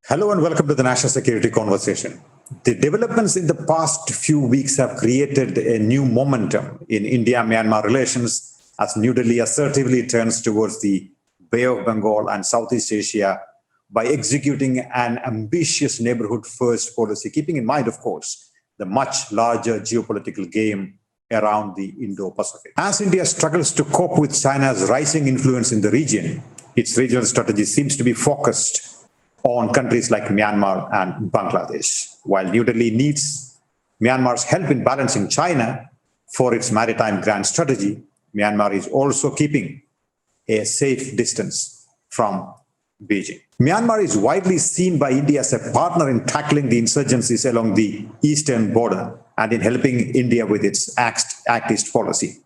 Hello and welcome to the National Security Conversation. The developments in the past few weeks have created a new momentum in India-Myanmar relations as New Delhi assertively turns towards the Bay of Bengal and Southeast Asia by executing an ambitious neighborhood-first policy, keeping in mind, of course, the much larger geopolitical game around the Indo-Pacific. As India struggles to cope with China's rising influence in the region, its regional strategy seems to be focused on countries like Myanmar and Bangladesh. While New Delhi needs Myanmar's help in balancing China for its maritime grand strategy, Myanmar is also keeping a safe distance from Beijing. Myanmar is widely seen by India as a partner in tackling the insurgencies along the eastern border and in helping India with its Act East policy.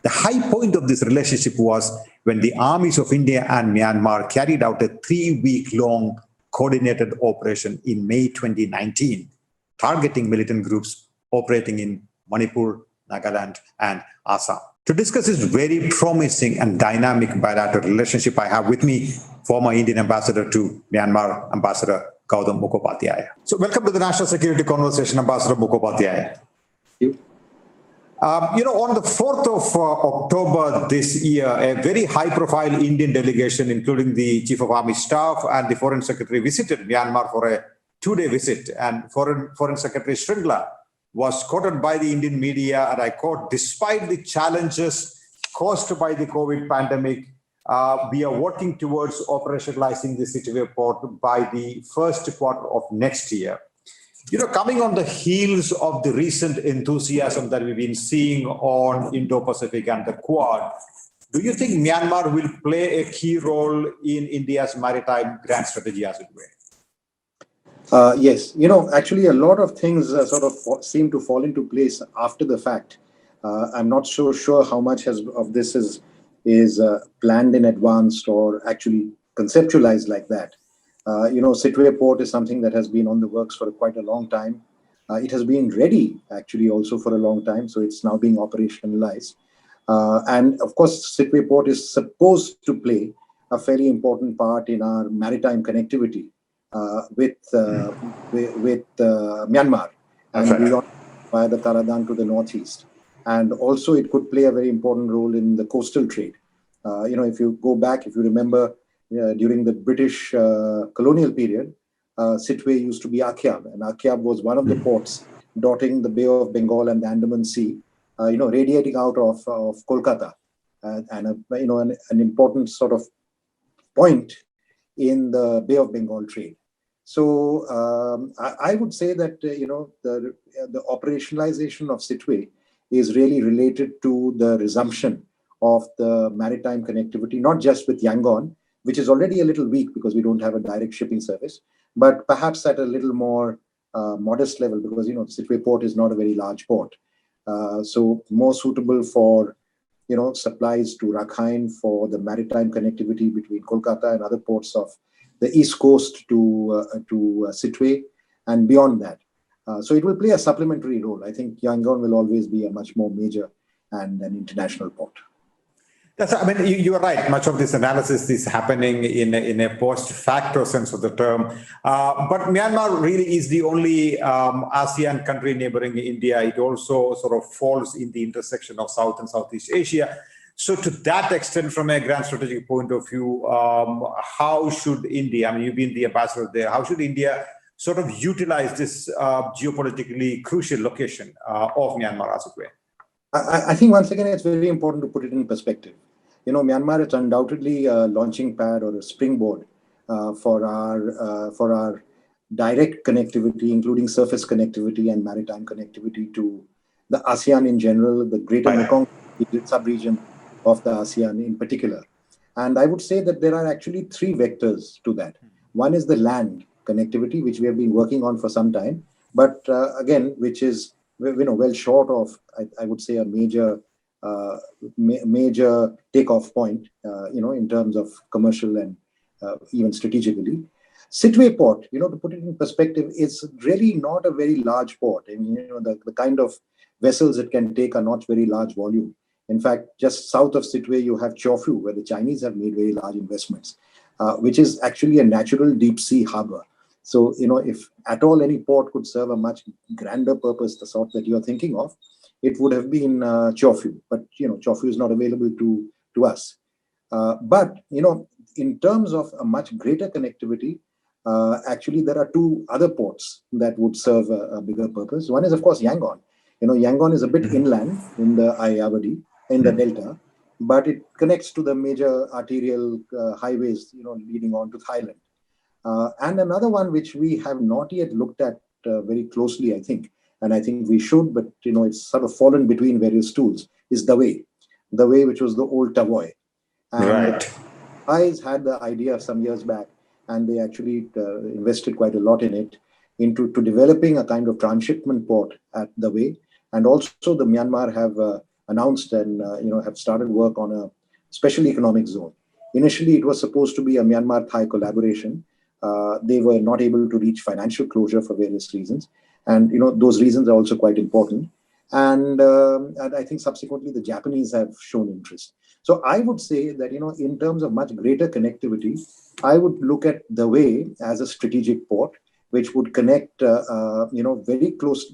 The high point of this relationship was when the armies of India and Myanmar carried out a 3-week-long coordinated operation in May 2019, targeting militant groups operating in Manipur, Nagaland, and Assam. To discuss this very promising and dynamic bilateral relationship, I have with me former Indian ambassador to Myanmar, Ambassador Gautam Mukhopadhaya. So welcome to the National Security Conversation, Ambassador Mukhopadhaya. Thank you. On the 4th of October this year, a very high-profile Indian delegation, including the Chief of Army Staff and the Foreign Secretary, visited Myanmar for a 2-day visit. And Foreign Secretary Shringla was quoted by the Indian media, and I quote, "Despite the challenges caused by the COVID pandemic, we are working towards operationalizing the Sittwe port by the first quarter of next year." Coming on the heels of the recent enthusiasm that we've been seeing on Indo-Pacific and the Quad, do you think Myanmar will play a key role in India's maritime grand strategy, as it were? Yes. Actually, a lot of things seem to fall into place after the fact. I'm not so sure how much of this is planned in advance or actually conceptualized like that. Sittwe port is something that has been on the works for quite a long time. It has been ready actually also for a long time, so it's now being operationalized. And of course, Sittwe port is supposed to play a fairly important part in our maritime connectivity with Myanmar and beyond via the Taradang to the northeast. And also it could play a very important role in the coastal trade. If you go back, if you remember, during the British colonial period, Sittwe used to be Akyab, and Akyab was one of the ports dotting the Bay of Bengal and the Andaman Sea, radiating out of Kolkata, and an important sort of point in the Bay of Bengal trade. So I would say that the operationalization of Sittwe is really related to the resumption of the maritime connectivity, not just with Yangon, which is already a little weak because we don't have a direct shipping service, but perhaps at a little more modest level because, Sittwe port is not a very large port. So more suitable for, supplies to Rakhine for the maritime connectivity between Kolkata and other ports of the east coast to Sittwe and beyond that. So it will play a supplementary role. I think Yangon will always be a much more major and an international port. Yes, you are right. Much of this analysis is happening in a post-facto sense of the term. But Myanmar really is the only ASEAN country neighboring India. It also sort of falls in the intersection of South and Southeast Asia. So to that extent, from a grand strategic point of view, how should India, you've been the ambassador there, how should India sort of utilize this geopolitically crucial location of Myanmar, as it were? I think once again, it's very important to put it in perspective. Myanmar is undoubtedly a launching pad or a springboard for our direct connectivity, including surface connectivity and maritime connectivity to the ASEAN in general, the Greater Mekong sub-region of the ASEAN in particular. And I would say that there are actually 3 vectors to that. One is the land connectivity, which we have been working on for some time, but again, which is well short of, I would say, a major takeoff point, in terms of commercial and even strategically. Sittwe port, to put it in perspective, is really not a very large port. The kind of vessels it can take are not very large volume. In fact, just south of Sittwe, you have Chofu, where the Chinese have made very large investments, which is actually a natural deep sea harbor. So, if at all any port could serve a much grander purpose, the sort that you're thinking of, it would have been Chofu. But, Chofu is not available to us. But, in terms of a much greater connectivity, actually, there are two other ports that would serve a bigger purpose. One is, of course, Yangon. Yangon is a bit inland in the Ayeyarwady, in the delta, but it connects to the major arterial highways, leading on to Thailand. And another one which we have not yet looked at very closely, I think, and I think we should, but it's sort of fallen between various stools, is the way which was the old Tavoy. And right. I had the idea some years back, and they actually invested quite a lot in it, into developing a kind of transshipment port at the way. And also the Myanmar have announced and have started work on a special economic zone. Initially, it was supposed to be a Myanmar-Thai collaboration. They were not able to reach financial closure for various reasons. And, those reasons are also quite important. And I think subsequently the Japanese have shown interest. So I would say that, in terms of much greater connectivity, I would look at the way as a strategic port, which would connect, very close,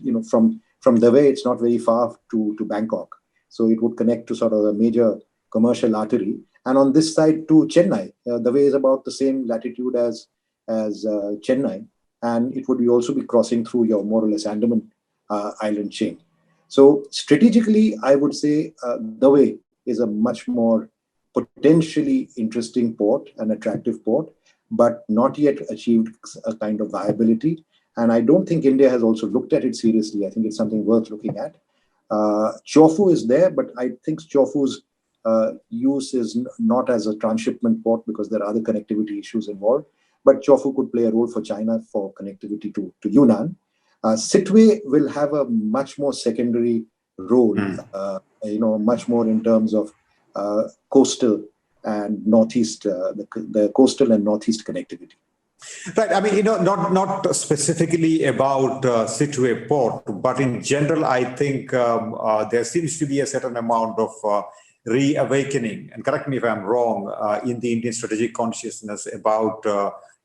from the way it's not very far to Bangkok. So it would connect to sort of a major commercial artery. And on this side to Chennai, the way is about the same latitude as Chennai. And it would also be crossing through your more or less Andaman island chain. So strategically, I would say the way is a much more potentially interesting port, an attractive port, but not yet achieved a kind of viability. And I don't think India has also looked at it seriously. I think it's something worth looking at. Chofu is there, but I think Chofu's use is not as a transshipment port because there are other connectivity issues involved. But Chofu could play a role for China for connectivity to Yunnan. Sittwe will have a much more secondary role, much more in terms of coastal and northeast, the coastal and northeast connectivity. Right. I mean, not specifically about Sittwe port, but in general, I think there seems to be a certain amount of reawakening, and correct me if I'm wrong, in the Indian strategic consciousness about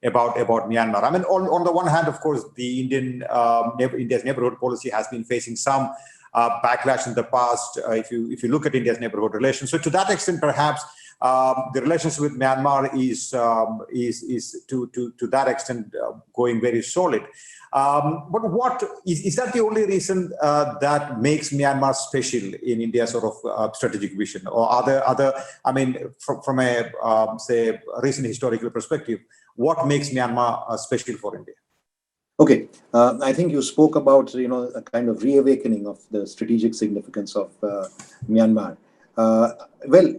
Myanmar. I mean, on the one hand, of course, the India's neighborhood policy has been facing some backlash in the past. If you look at India's neighborhood relations, so to that extent, perhaps the relations with Myanmar is to that extent going very solid. But what is that the only reason that makes Myanmar special in India's sort of strategic vision, or are there other? I mean, from a say recent historical perspective, what makes Myanmar special for India? Okay, I think you spoke about a kind of reawakening of the strategic significance of Myanmar. Well,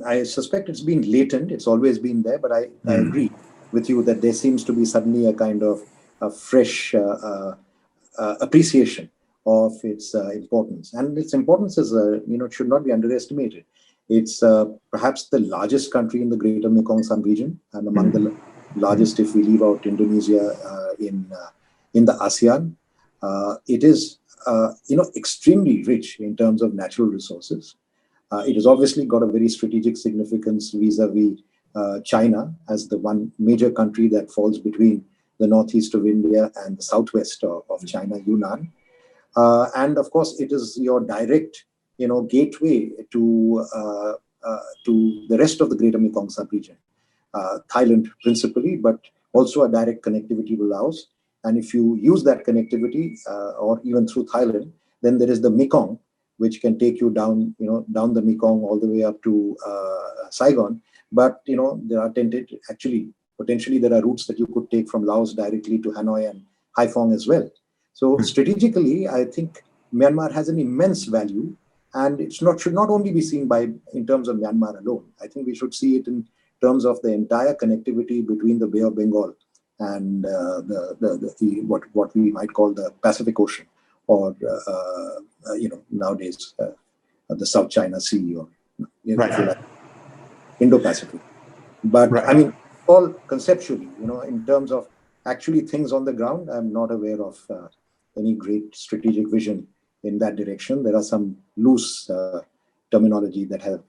I suspect it's been latent. It's always been there, but I agree with you that there seems to be suddenly a kind of a fresh appreciation of its importance, and its importance is should not be underestimated. It's perhaps the largest country in the Greater Mekong sub-region, and among the largest if we leave out Indonesia in the ASEAN. It is extremely rich in terms of natural resources. It has obviously got a very strategic significance vis-a-vis China as the one major country that falls between the northeast of India and the southwest of China, Yunnan. And of course, it is your direct gateway to the rest of the Greater Mekong sub-region. Thailand principally, but also a direct connectivity to Laos. And if you use that connectivity, or even through Thailand, then there is the Mekong, which can take you down the Mekong all the way up to Saigon. But there are potentially there are routes that you could take from Laos directly to Hanoi and Haiphong as well. So strategically, I think Myanmar has an immense value, and it should not only be seen in terms of Myanmar alone. I think we should see it in terms of the entire connectivity between the Bay of Bengal and what we might call the Pacific Ocean, or nowadays the South China Sea, or like Indo-Pacific. But I mean, all conceptually, in terms of actually things on the ground, I'm not aware of any great strategic vision in that direction. There are some loose terminology that have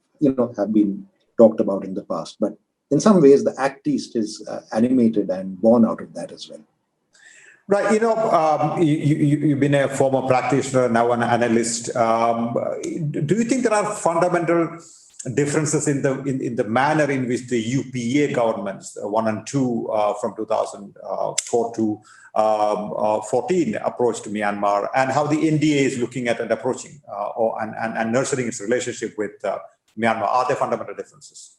been talked about in the past, but in some ways the Act East is animated and born out of that as well. Right. You've been a former practitioner, now an analyst. Do you think there are fundamental differences in the manner in which the UPA governments, one and two, from 2004 to 14, approached Myanmar, and how the NDA is looking at and approaching and nurturing its relationship with Myanmar? Are there fundamental differences?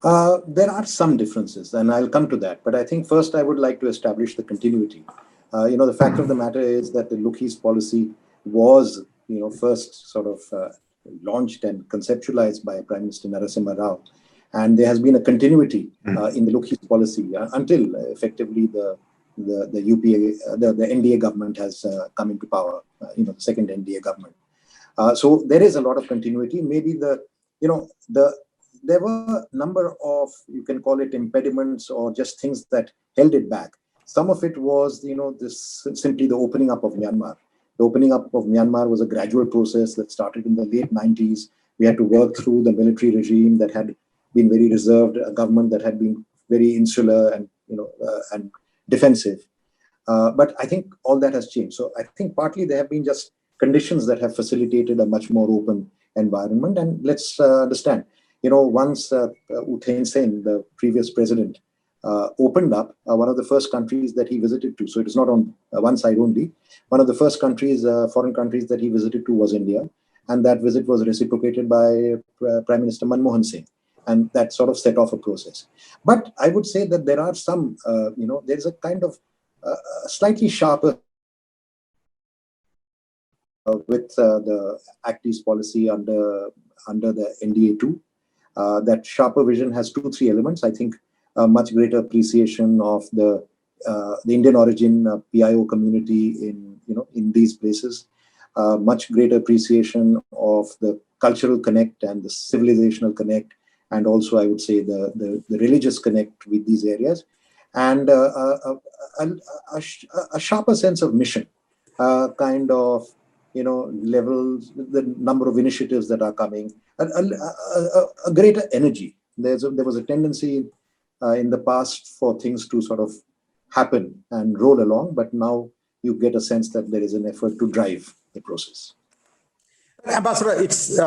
There are some differences, and I'll come to that. But I think first I would like to establish the continuity. The fact of the matter is that the Look East policy was, first sort of launched and conceptualized by Prime Minister Narasimha Rao. And there has been a continuity in the Look East policy until effectively the UPA, the NDA government has come into power, the second NDA government. So there is a lot of continuity. Maybe there were a number of, you can call it impediments or just things that held it back. Some of it was, simply the opening up of Myanmar. The opening up of Myanmar was a gradual process that started in the late 90s. We had to work through the military regime that had been very reserved, a government that had been very insular and, and defensive. But I think all that has changed. So I think partly there have been just conditions that have facilitated a much more open environment. And let's understand, once U Thein Sein, the previous president, opened up, one of the first countries that he visited to, so it is not on one side only, one of the first countries, foreign countries that he visited to was India. And that visit was reciprocated by Prime Minister Manmohan Singh. And that sort of set off a process. But I would say that there are some, there's a kind of slightly sharper with the Act East policy under the NDA 2. That sharper vision has 2-3 elements. I think a much greater appreciation of the Indian origin PIO community in these places, much greater appreciation of the cultural connect and the civilizational connect, and also I would say the religious connect with these areas, and a sharper sense of mission, kind of levels, the number of initiatives that are coming, a greater energy. There was a tendency in the past for things to sort of happen and roll along, but now you get a sense that there is an effort to drive the process. Ambassador, it's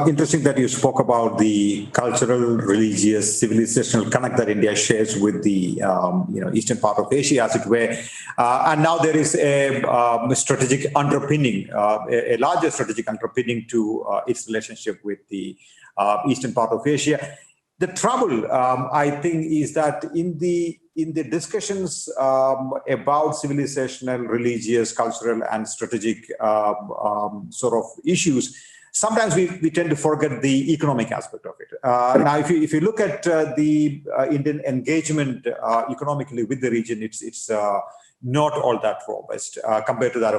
interesting that you spoke about the cultural, religious, civilizational connect that India shares with the eastern part of Asia, as it were, and now there is a strategic underpinning, a larger strategic underpinning to its relationship with the eastern part of Asia. The trouble, I think, is that in the discussions about civilizational, religious, cultural, and strategic sort of issues, sometimes we tend to forget the economic aspect of it. Now, if you look at the Indian engagement economically with the region, it's not all that robust compared to that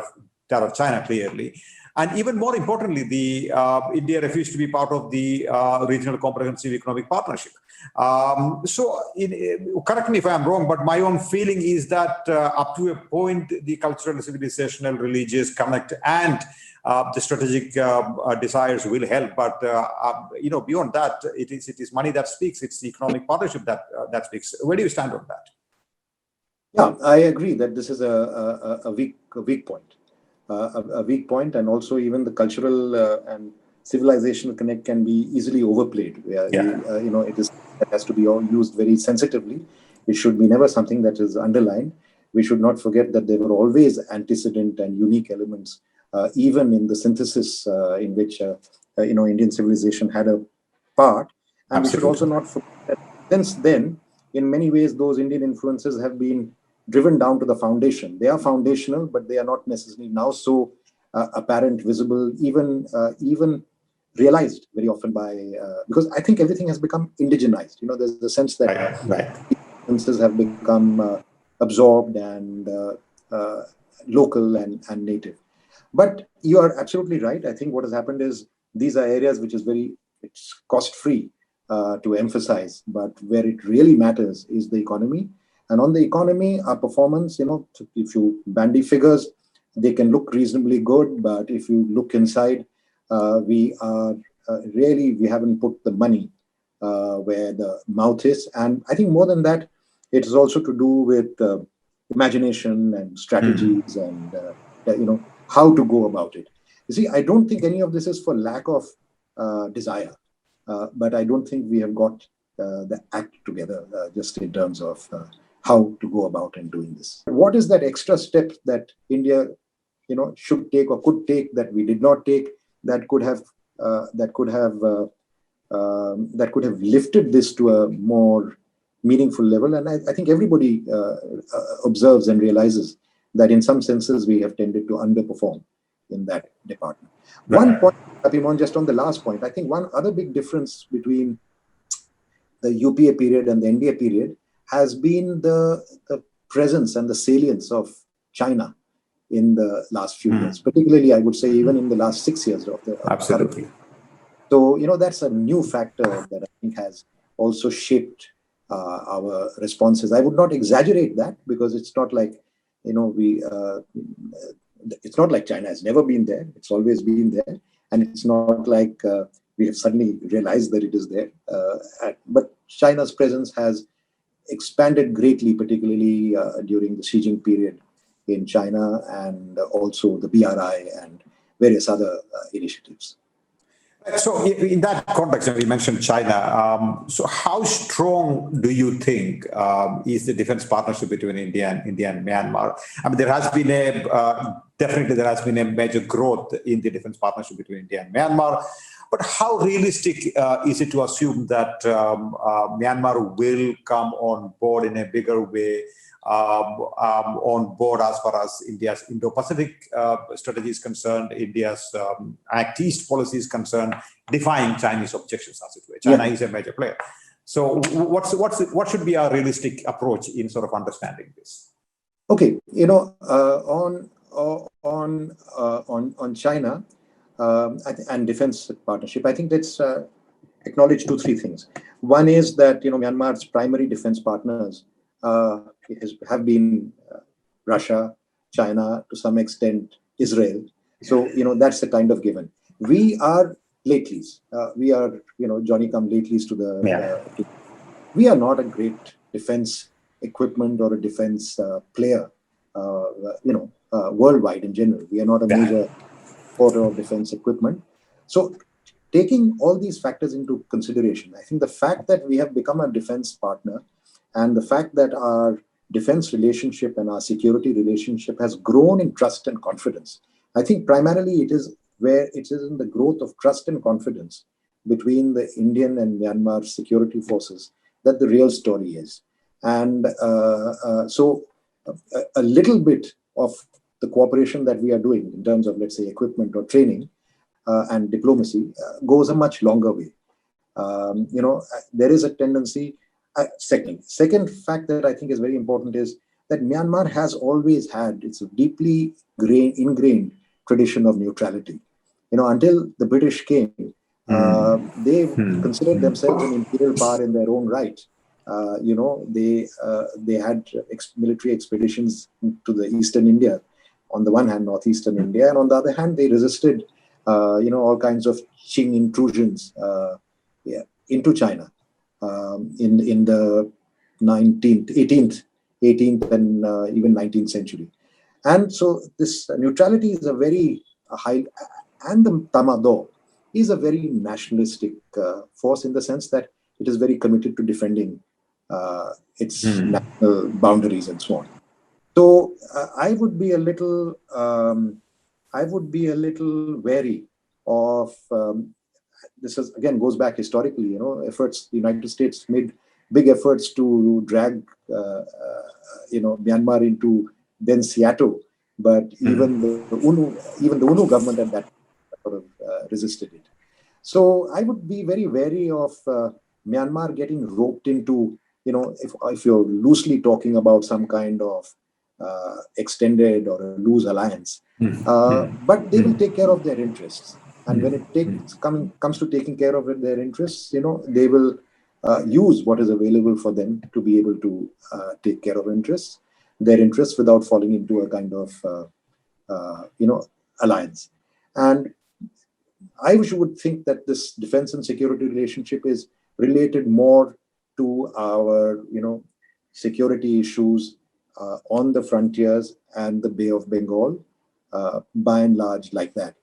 of China, clearly. And even more importantly, India refused to be part of the Regional Comprehensive Economic Partnership. Correct me if I'm wrong, but my own feeling is that up to a point, the cultural, civilizational, religious connect and the strategic desires will help. But beyond that, it is money that speaks. It's the economic partnership that speaks. Where do you stand on that? Yeah, I agree that this is a weak point. A weak point, and also even the cultural and civilizational connect can be easily overplayed. It has to be all used very sensitively. It should be never something that is underlined. We should not forget that there were always antecedent and unique elements, even in the synthesis in which Indian civilization had a part. And Absolutely. We should also not forget that since then, in many ways, those Indian influences have been driven down to the foundation. They are foundational, but they are not necessarily now so apparent, visible, even realized very often by, because I think everything has become indigenized. There's the sense that influences have become absorbed and local and native. But you are absolutely right. I think what has happened is these are areas which is it's cost-free to emphasize, but where it really matters is the economy. And on the economy, our performance, if you bandy figures, they can look reasonably good. But if you look inside, we are we haven't put the money where the mouth is. And I think more than that, it is also to do with imagination and strategies and how to go about it. You see, I don't think any of this is for lack of desire, but I don't think we have got the act together just in terms of how to go about and doing this. What is that extra step that India, should take or could take that we did not take, that could have lifted this to a more meaningful level? And I think everybody observes and realizes that in some senses we have tended to underperform in that department. Right. One point, Happymon, just on the last point, I think one other big difference between the UPA period and the NDA period has been the presence and the salience of China in the last few years, particularly I would say even in the last 6 years of the absolutely. So that's a new factor that I think has also shaped our responses. I would not exaggerate that, because it's not like it's not like China has never been there. It's always been there, and it's not like we have suddenly realized that it is there. But China's presence has expanded greatly, particularly during the Xi Jinping period in China, and also the BRI and various other initiatives. So in that context, we mentioned China. So how strong do you think is the defense partnership between India and Myanmar? I mean, there has been a major growth in the defense partnership between India and Myanmar. But how realistic is it to assume that Myanmar will come on board in a bigger way, on board as far as India's Indo-Pacific strategy is concerned, India's Act East policy is concerned, defying Chinese objections as it were? China is a major player. So what should be our realistic approach in sort of understanding this? Okay, on China and defense partnership, I think let's acknowledge 2-3 things. One is that Myanmar's primary defense partners have been Russia, China, to some extent Israel. So that's the kind of given. We are latelys. We are Johnny-come-latelys to the. We are not a great defense equipment or a defense player. Worldwide in general, we are not a major exporter of defense equipment. So, taking all these factors into consideration, I think the fact that we have become a defense partner, and the fact that our defense relationship and our security relationship has grown in trust and confidence, I think primarily it is in the growth of trust and confidence between the Indian and Myanmar security forces that the real story is. And so a little bit of the cooperation that we are doing in terms of, let's say, equipment or training and diplomacy goes a much longer way. There is a tendency. Second fact that I think is very important is that Myanmar has always had its deeply ingrained tradition of neutrality. Until the British came, they considered themselves an imperial power in their own right. They had military expeditions to the eastern India, on the one hand, northeastern India, and on the other hand, they resisted, all kinds of Qing intrusions into China in the 18th and even 19th century. And so this neutrality is a very high, and the Tamado is a very nationalistic force in the sense that it is very committed to defending its national boundaries and so on. So I would be a little wary of this. Again goes back historically. Efforts. The United States made big efforts to drag Myanmar into then Seattle, but even the UNO government at that sort of resisted it. So I would be very wary of Myanmar getting roped into, if you're loosely talking about some kind of extended or a loose alliance, but they will take care of their interests. And when it comes to taking care of their interests, they will use what is available for them to be able to take care of their interests without falling into a kind of, alliance. And I would think that this defense and security relationship is related more to our, security issues on the frontiers and the Bay of Bengal, by and large like that.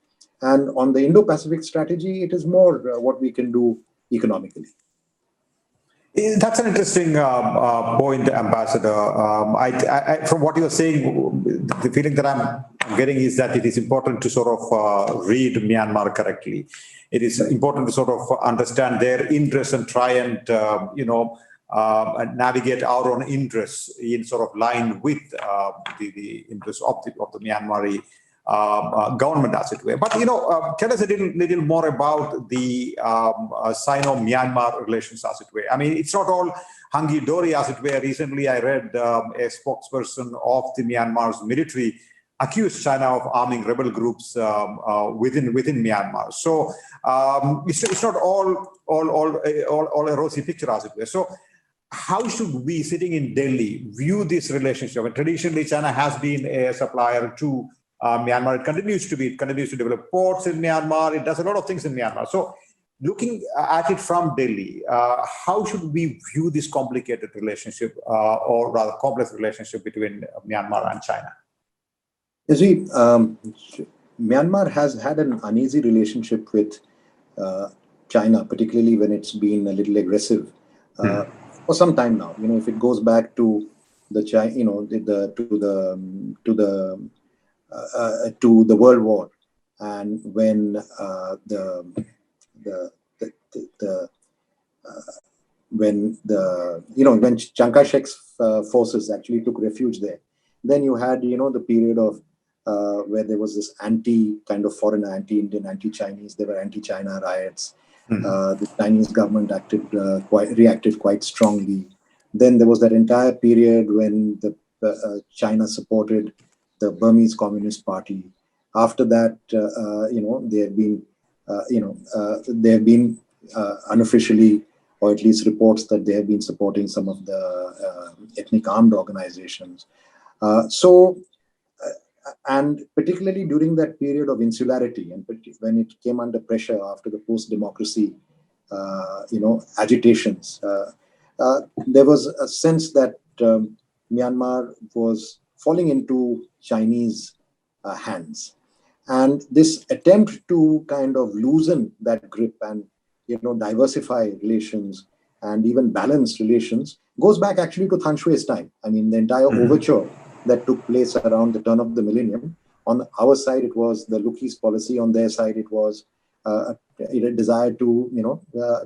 And on the Indo-Pacific strategy, it is more what we can do economically. That's an interesting point, Ambassador. From what you're saying, the feeling that I'm getting is that it is important to sort of read Myanmar correctly. It is important to sort of understand their interests and try and, navigate our own interests in sort of line with the interests of the Myanmari government, as it were. But, tell us a little more about the Sino-Myanmar relations, as it were. I mean, it's not all hunky-dory, as it were. Recently, I read a spokesperson of the Myanmar's military accused China of arming rebel groups within Myanmar. So it's not all a rosy picture, as it were. So how should we, sitting in Delhi, view this relationship? And traditionally, China has been a supplier to Myanmar. It continues to be. It continues to develop ports in Myanmar. It does a lot of things in Myanmar. So looking at it from Delhi, how should we view this complicated relationship, or rather complex relationship between Myanmar and China? You see, Myanmar has had an uneasy relationship with China, particularly when it's been a little aggressive for some time now. If it goes back to the to the World War, and when when Chiang Kai-shek's forces actually took refuge there, then you had the period of where there was this foreign anti-Indian, anti-Chinese. There were anti-China riots. The Chinese government reacted quite strongly. Then there was that entire period when China supported the Burmese Communist Party. After that, there have been unofficially, or at least reports that they have been supporting some of the ethnic armed organizations. And particularly during that period of insularity, and when it came under pressure after the post-democracy, agitations, there was a sense that Myanmar was falling into Chinese hands. And this attempt to kind of loosen that grip and diversify relations and even balance relations goes back actually to Than Shui's time. I mean, the entire overture that took place around the turn of the millennium. On our side, it was the Look-East policy. On their side, it was a desire to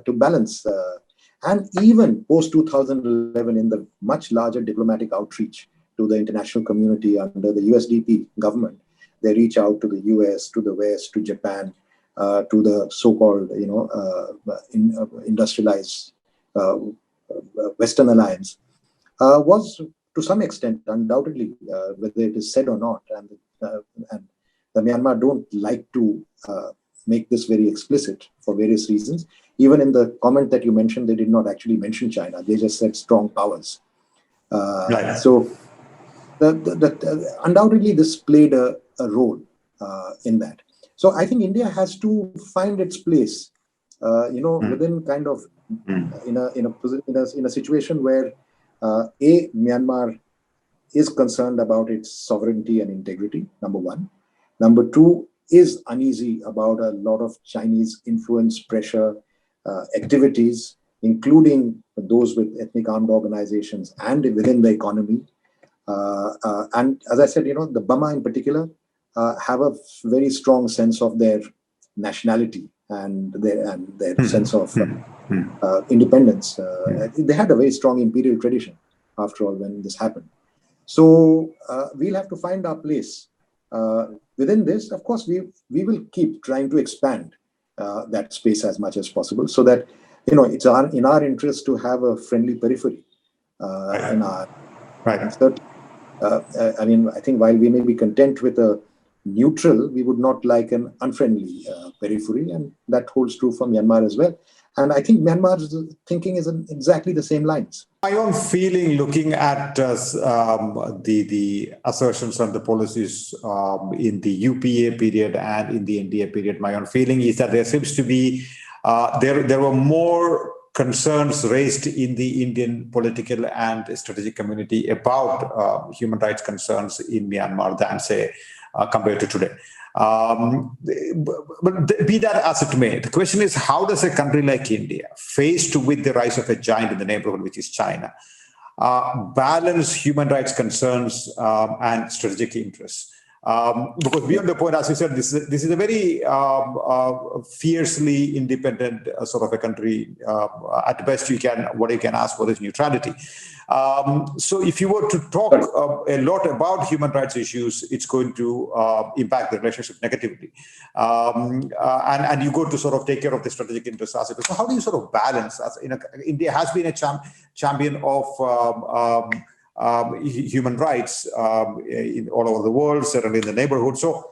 to balance. And even post 2011, in the much larger diplomatic outreach to the international community under the USDP government, they reach out to the US, to the West, to Japan, to the so-called industrialized Western alliance, was to some extent, undoubtedly, whether it is said or not, and the Myanmar don't like to make this very explicit for various reasons. Even in the comment that you mentioned, they did not actually mention China. They just said strong powers. Right. So undoubtedly, this played a role in that. So I think India has to find its place, within kind of in a situation where Myanmar is concerned about its sovereignty and integrity, number one. Number two, is uneasy about a lot of Chinese influence, pressure, activities, including those with ethnic armed organizations and within the economy. And as I said, the Burma in particular have a very strong sense of their nationality and their sense of independence. They had a very strong imperial tradition, after all, when this happened. So we'll have to find our place. Within this, of course, we will keep trying to expand that space as much as possible, so that it's in our interest to have a friendly periphery in our. Right. I mean, I think while we may be content with a neutral, we would not like an unfriendly periphery, and that holds true for Myanmar as well. And I think Myanmar's thinking is in exactly the same lines. My own feeling, looking at the assertions and the policies in the UPA period and in the NDA period, my own feeling is that there seems to be there were more concerns raised in the Indian political and strategic community about human rights concerns in Myanmar than, say, compared to today. But be that as it may, the question is, how does a country like India, faced with the rise of a giant in the neighborhood, which is China, balance human rights concerns and strategic interests? Because beyond the point, as you said, this is a very fiercely independent sort of a country. At best, what you can ask for is neutrality. So if you were to talk a lot about human rights issues, it's going to impact the relationship negatively. And you go to sort of take care of the strategic interests. So how do you sort of balance? India has been a champion of human rights all over the world, certainly in the neighborhood. So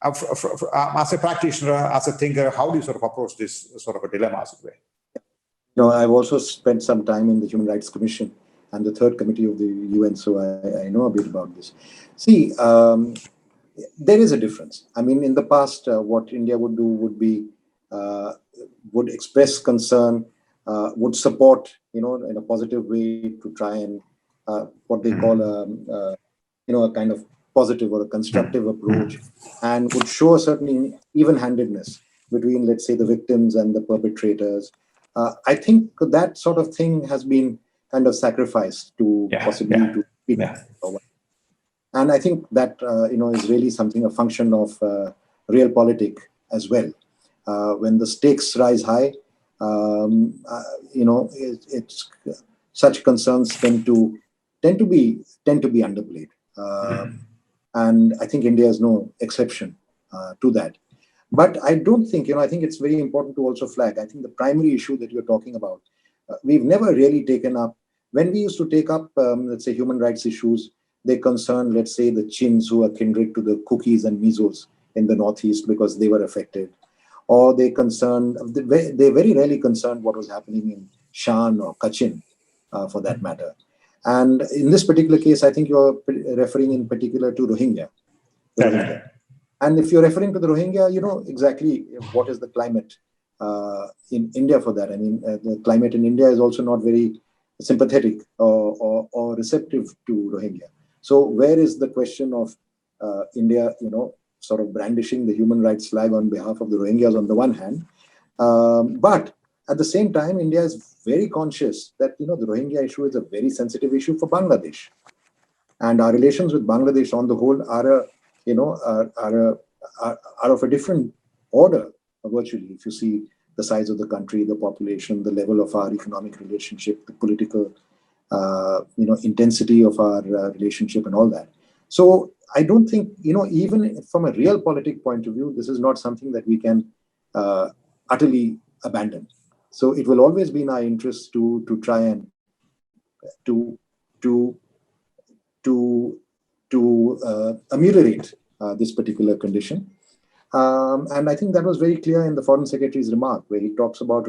as a practitioner, as a thinker, how do you sort of approach this sort of a dilemma, as it were? I've also spent some time in the Human Rights Commission and the third committee of the UN, so I know a bit about this. See, there is a difference. I mean, in the past, what India would do would be, would express concern, would support, in a positive way to try and what they call a kind of positive or a constructive approach, and would show a certain even-handedness between, let's say, the victims and the perpetrators. I think that sort of thing has been kind of sacrificed to to people. And I think that is really something, a function of realpolitik as well. When the stakes rise high, it's such concerns tend to be underplayed, and I think India is no exception to that. But I don't think, I think it's very important to also flag, I think the primary issue that you're talking about, we've never really taken up. When we used to take up, let's say, human rights issues, they concern, let's say, the Chins who are kindred to the Kukis and Mizos in the Northeast because they were affected. Or they very rarely concerned what was happening in Shan or Kachin, for that matter. And in this particular case, I think you're referring in particular to Rohingya. And if you're referring to the Rohingya, you know exactly what is the climate in India for that. I mean, the climate in India is also not very sympathetic or receptive to Rohingya. So where is the question of India, sort of brandishing the human rights flag on behalf of the Rohingyas on the one hand, but at the same time, India is very conscious that the Rohingya issue is a very sensitive issue for Bangladesh, and our relations with Bangladesh on the whole are of a different order virtually. If you see the size of the country, the population, the level of our economic relationship, the political intensity of our relationship, and all that. So I don't think even from a realpolitik point of view, this is not something that we can utterly abandon. So it will always be in our interest to try and to ameliorate this particular condition. And I think that was very clear in the Foreign Secretary's remark, where he talks about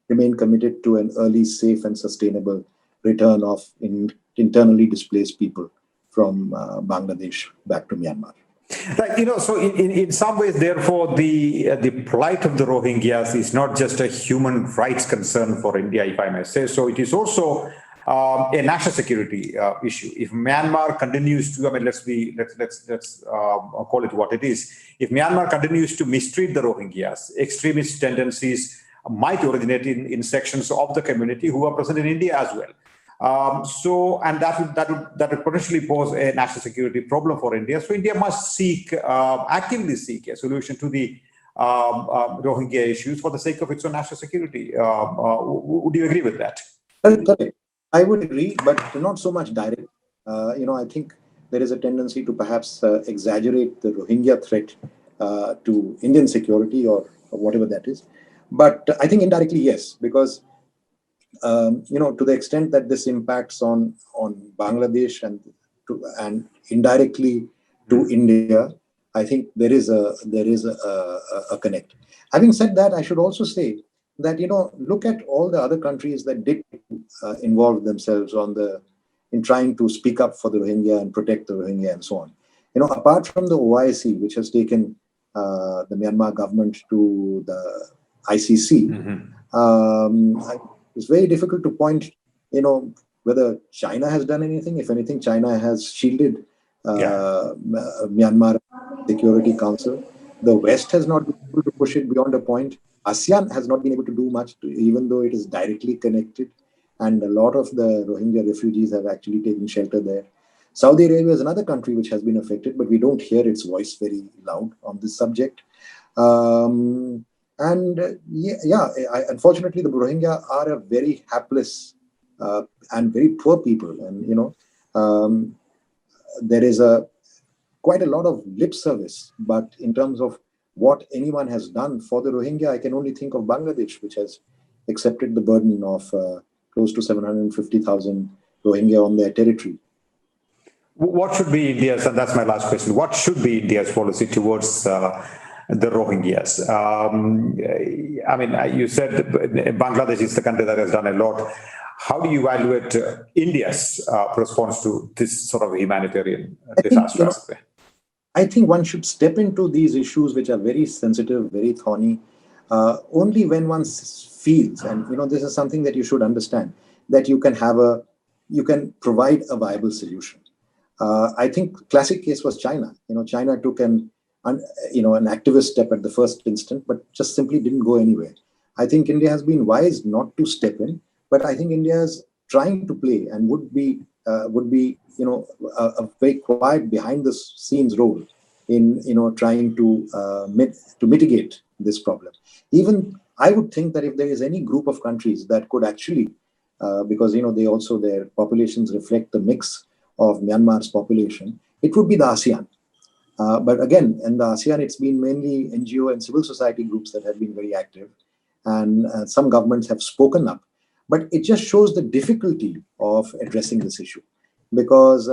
remain committed to an early, safe and sustainable return of internally displaced people from Bangladesh back to Myanmar. Right, so in some ways, therefore, the plight of the Rohingyas is not just a human rights concern for India, if I may say so. It is also a national security issue. If Myanmar continues to, let's call it what it is. If Myanmar continues to mistreat the Rohingyas, extremist tendencies might originate in sections of the community who are present in India as well. And that would potentially pose a national security problem for India. So India must actively seek a solution to the Rohingya issues for the sake of its own national security. Would you agree with that? Correct. I would agree, but not so much direct. I think there is a tendency to perhaps exaggerate the Rohingya threat to Indian security or whatever that is. But I think indirectly, yes, because to the extent that this impacts on Bangladesh and indirectly to India, I think there is a connect. Having said that, I should also say that look at all the other countries that did involve themselves in trying to speak up for the Rohingya and protect the Rohingya and so on. Apart from the OIC, which has taken the Myanmar government to the ICC. it's very difficult to point, whether China has done anything. If anything, China has shielded Myanmar Security Council. The West has not been able to push it beyond a point. ASEAN has not been able to do much, even though it is directly connected. And a lot of the Rohingya refugees have actually taken shelter there. Saudi Arabia is another country which has been affected, but we don't hear its voice very loud on this subject. Unfortunately, the Rohingya are a very hapless and very poor people. And, there is quite a lot of lip service, but in terms of what anyone has done for the Rohingya, I can only think of Bangladesh, which has accepted the burden of close to 750,000 Rohingya on their territory. What should be India's, and that's my last question, what should be India's policy towards the Rohingyas? You said Bangladesh is the country that has done a lot. How do you evaluate India's response to this sort of humanitarian disaster? I think one should step into these issues, which are very sensitive, very thorny, only when one feels, and this is something that you should understand, that you can provide a viable solution. I think classic case was China. China took an activist step at the first instant, but just simply didn't go anywhere. I think India has been wise not to step in, but I think India is trying to play and would be a very quiet behind the scenes role in trying to mitigate this problem. Even I would think that if there is any group of countries that could actually, because their populations reflect the mix of Myanmar's population, it would be the ASEAN. But again, in the ASEAN, it's been mainly NGO and civil society groups that have been very active, and some governments have spoken up. But it just shows the difficulty of addressing this issue, because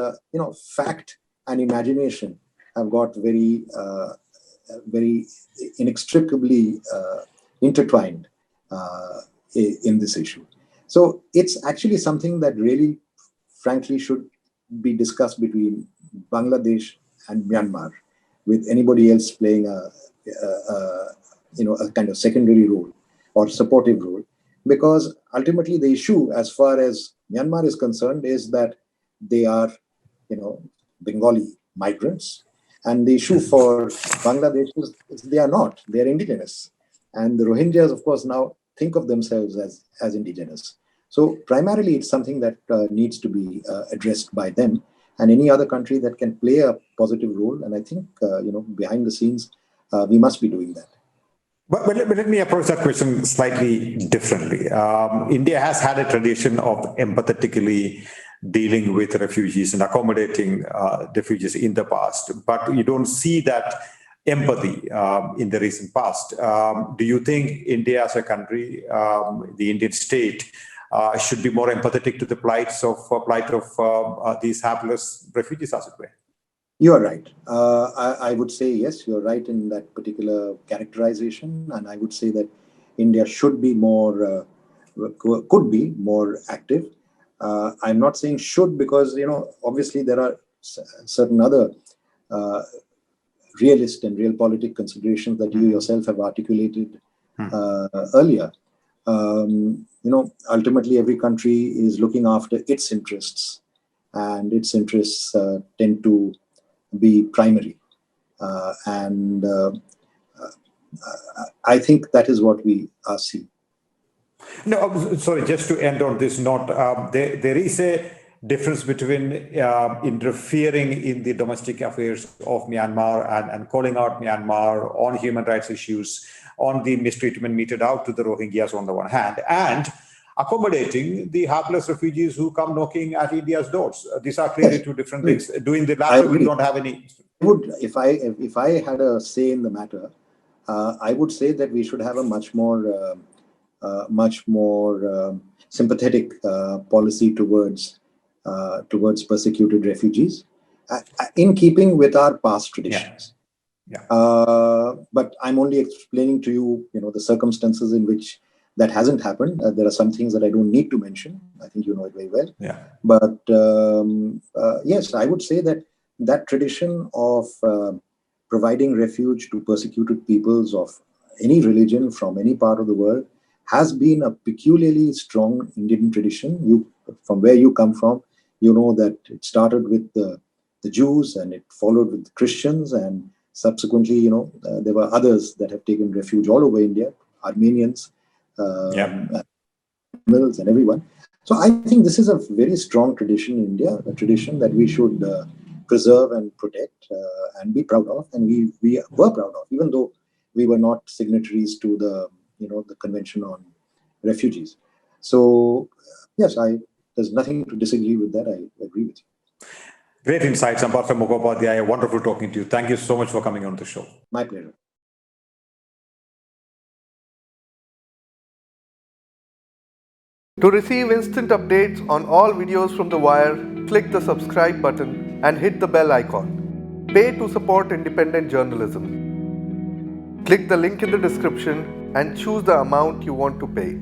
fact and imagination have got very inextricably intertwined in this issue. So it's actually something that really, frankly, should be discussed between Bangladesh and Myanmar, with anybody else playing a kind of secondary role or supportive role. Because ultimately the issue, as far as Myanmar is concerned, is that they are, Bengali migrants. And the issue for Bangladesh is they are not, they are indigenous. And the Rohingyas, of course, now think of themselves as indigenous. So primarily it's something that needs to be addressed by them and any other country that can play a positive role. And I think, behind the scenes, we must be doing that. But let me approach that question slightly differently. India has had a tradition of empathetically dealing with refugees and accommodating refugees in the past, but you don't see that empathy in the recent past. Do you think India as a country, the Indian state, should be more empathetic to the plight of these hapless refugees, as it were? You are right. I would say yes, you're right in that particular characterization. And I would say that India should be more, could be more active. I'm not saying should because, obviously there are certain other realist and realpolitik considerations that you yourself have articulated earlier. Ultimately every country is looking after its interests, and its interests tend to be primary. I think that is what we see. No, sorry, just to end on this note, there is a difference between interfering in the domestic affairs of Myanmar and calling out Myanmar on human rights issues, on the mistreatment meted out to the Rohingyas on the one hand, and accommodating the hapless refugees who come knocking at India's doors. These are clearly two different things. Doing the latter, we don't have any. If I had a say in the matter, I would say that we should have a much more sympathetic policy towards persecuted refugees, in keeping with our past traditions. Yeah. But I'm only explaining to you, the circumstances in which that hasn't happened. There are some things that I don't need to mention. I think you know it very well. Yeah. But yes, I would say that tradition of providing refuge to persecuted peoples of any religion from any part of the world has been a peculiarly strong Indian tradition. From where you come from, you know that it started with the Jews and it followed with the Christians, and subsequently, there were others that have taken refuge all over India, Armenians, Tamils, and everyone. So I think this is a very strong tradition in India, a tradition that we should preserve and protect and be proud of, and we were proud of, even though we were not signatories to the Convention on Refugees. So yes, there's nothing to disagree with that. I agree with you. Great insights, Ambassador Mukhopadhaya. Wonderful talking to you. Thank you so much for coming on the show. My pleasure. To receive instant updates on all videos from The Wire, click the subscribe button and hit the bell icon. Pay to support independent journalism. Click the link in the description and choose the amount you want to pay.